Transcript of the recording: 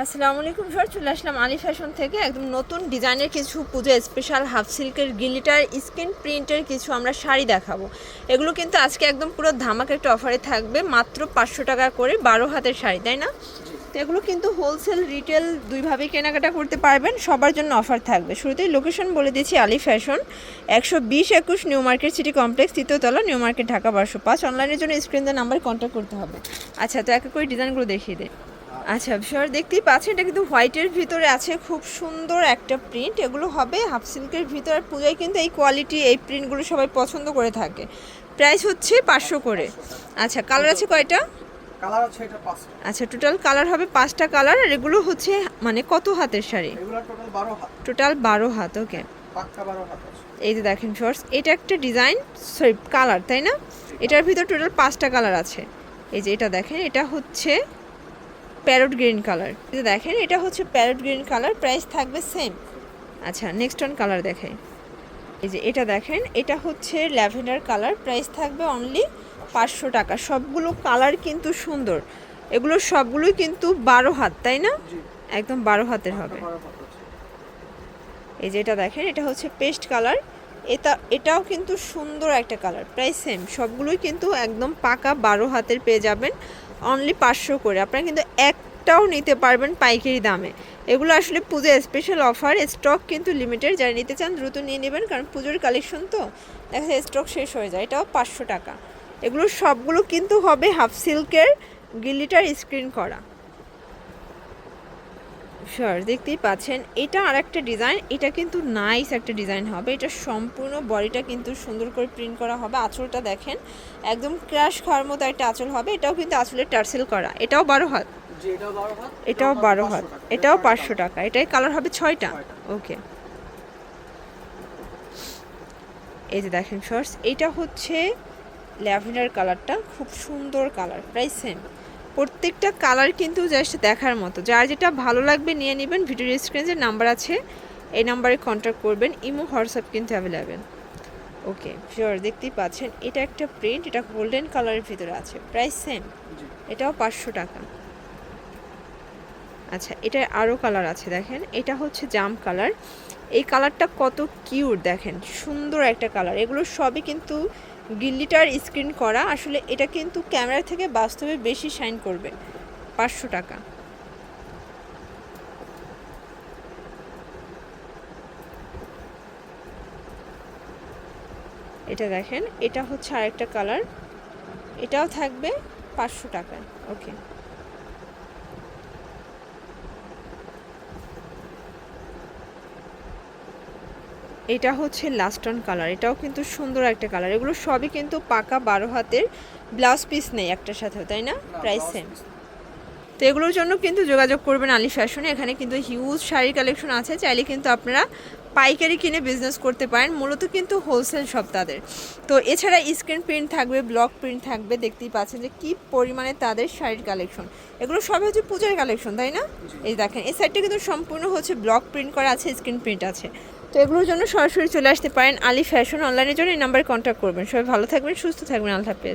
আসসালামু আলাইকুম স্যার, চলে আসলাম আলী ফ্যাশন থেকে একদম নতুন ডিজাইনের কিছু পুজো স্পেশাল হাফ সিল্কের গ্লিটার স্ক্রিন প্রিন্টের কিছু আমরা শাড়ি দেখাবো। এগুলো কিন্তু আজকে একদম পুরো ধামাকা একটা অফারে থাকবে, মাত্র 500 টাকা করে 12 হাতের শাড়ি, তাই না? তো এগুলো কিন্তু হোলসেল রিটেল দুইভাবেই কেনাকাটা করতে পারবেন, সবার জন্য অফার থাকবে। শুরুতেই লোকেশন বলে দিচ্ছি, Ali fashion 120-21 new market city complex, 3য় তলা, নিউ মার্কেট, ঢাকা 1205। অনলাইনের জন্য স্ক্রিন দেওয়া নাম্বারে কন্ট্যাক্ট করতে হবে। আচ্ছা, তো এক করে ডিজাইনগুলো দেখিয়ে দিই। আচ্ছা স্যার, দেখতেই পাচ্ছেন এটা কিন্তু হোয়াইটের ভিতরে আছে, খুব সুন্দর একটা প্রিন্ট। এগুলো হবে হাফ সিল্কের ভিতরে, পূজায় কিন্তু এই কোয়ালিটি এই প্রিন্টগুলো সবাই পছন্দ করে থাকে। প্রাইস হচ্ছে 500 করে। আচ্ছা, কালার আছে কয়টা? কালার আছে এটা 5টা। আচ্ছা, টোটাল কালার হবে 5টা কালার। আর এগুলো হচ্ছে মানে কত হাতের শাড়ি? এগুলো টোটাল 12 হাত। টোটাল 12 হাত, ওকে। পাক্কা 12 হাত আছে। এই যে দেখেন শর্টস, এটা একটা ডিজাইন, সরি কালার, তাই না? এটার ভিতর টোটাল 5টা কালার আছে। এই যে এটা দেখেন, এটা হচ্ছে প্যারট গ্রিন কালার। এই যে দেখেন, এটা হচ্ছে প্যারট গ্রিন কালার, প্রাইস থাকবে সেম। আচ্ছা, নেক্সট অন কালার দেখাই। এই যে এটা দেখেন, এটা হচ্ছে ল্যাভেন্ডার কালার, প্রাইস থাকবে অনলি 500 টাকা। সবগুলো কালার কিন্তু সুন্দর, এগুলো সবগুলোই কিন্তু 12 হাত, তাই না? একদম 12 হাতের হবে। এই যে এটা দেখেন, এটা হচ্ছে পেস্ট কালার, এটাও কিন্তু সুন্দর একটা কালার, প্রাইস সেম। সবগুলোই কিন্তু একদম পাকা 12 হাতের পেয়ে যাবেন অনলি 500 করে। আপনারা কিন্তু একটাও নিতে পারবেন পাইকারি দামে। এগুলো আসলে পুজো স্পেশাল অফার, স্টক কিন্তু লিমিটেড। যারা নিতে চান দ্রুত নিয়ে নেবেন, কারণ পুজোর কালেকশন তো দেখা যায় স্টক শেষ হয়ে যায়। এটাও 500 টাকা। এগুলো সবগুলো কিন্তু হবে হাফ সিল্কের গ্লিটার স্ক্রিন করা। শিওর, দেখতেই পাচ্ছেন এটা আর একটা ডিজাইন, এটা কিন্তু নাইস একটা ডিজাইন হবে। এটা সম্পূর্ণ বডিটা কিন্তু সুন্দর করে প্রিন্ট করা হবে। আঁচলটা দেখেন, একদম ক্রাশ খাওয়ার মতো একটা আঁচল হবে। এটাও কিন্তু আঁচলের টার্সেল করা। এটাও 12 হাত। জি, এটাও 12 হাত। এটাও 12 হাত। এটাও 500 টাকা। এটাই কালার হবে 6টা, ওকে। এই যে দেখেন শর্টস, এটা হচ্ছে ল্যাভেন্ডার কালারটা, খুব সুন্দর কালার, প্রাইস সেম। প্রত্যেকটা কালার কিন্তু জাস্ট দেখার মতো। যার যেটা ভালো লাগবে নিয়ে নেবেন। ভিডিওর স্ক্রিনে নাম্বার আছে, এই নাম্বারে কন্ট্যাক্ট করবেন। ইমো হোয়াটসঅ্যাপ কিন্তু অ্যাভেলেবেল, ওকে। শিওর, দেখতেই পাচ্ছেন এটা একটা প্রিন্ট, এটা গোল্ডেন কালারের ভিতরে আছে, প্রাইস সেম। এটাও 500 টাকা। আচ্ছা, এটার আরও কালার আছে, দেখেন এটা হচ্ছে জাম কালার। এই কালারটা কত কিউট, দেখেন সুন্দর একটা কালার। এগুলো সবই কিন্তু গ্লিটার স্ক্রিন করা। আসলে এটা কিন্তু ক্যামেরা থেকে বাস্তবে বেশি শাইন করবে। 500 টাকা। এটা দেখেন, এটা হচ্ছে আরেকটা কালার, এটাও থাকবে 500 টাকায়, ওকে। এটা হচ্ছে লাস্ট অন কালার, এটাও কিন্তু সুন্দর একটা কালার। এগুলো সবই কিন্তু পাকা 12 হাতের, ব্লাউজ পিস নেই একটার সাথেও, তাই না? Price same. তো এগুলোর জন্য কিন্তু যোগাযোগ করবেন আলী ফ্যাশনে। এখানে কিন্তু হিউজ শাড়ির কালেকশন আছে, চাইলে কিন্তু আপনারা পাইকারি কিনে বিজনেস করতে পারেন। মূলত কিন্তু হোলসেল শপ তাদের। তো এছাড়া স্ক্রিন প্রিন্ট থাকবে, ব্লক প্রিন্ট থাকবে। দেখতেই পাচ্ছেন যে কী পরিমাণে তাদের শাড়ির কালেকশন। এগুলো সবই হচ্ছে পূজার কালেকশন, তাই না? এই দেখেন, এই সাইডটা কিন্তু সম্পূর্ণ হচ্ছে ব্লক প্রিন্ট করা আছে, স্ক্রিন প্রিন্ট আছে। তো এগুলোর জন্য সরাসরি চলে আসতে পারেন আলী ফ্যাশন। অনলাইনের জন্য এই নাম্বারে কন্ট্যাক্ট করবেন। সবাই ভালো থাকবেন, সুস্থ থাকবেন, আল্লাহ হাফেজ।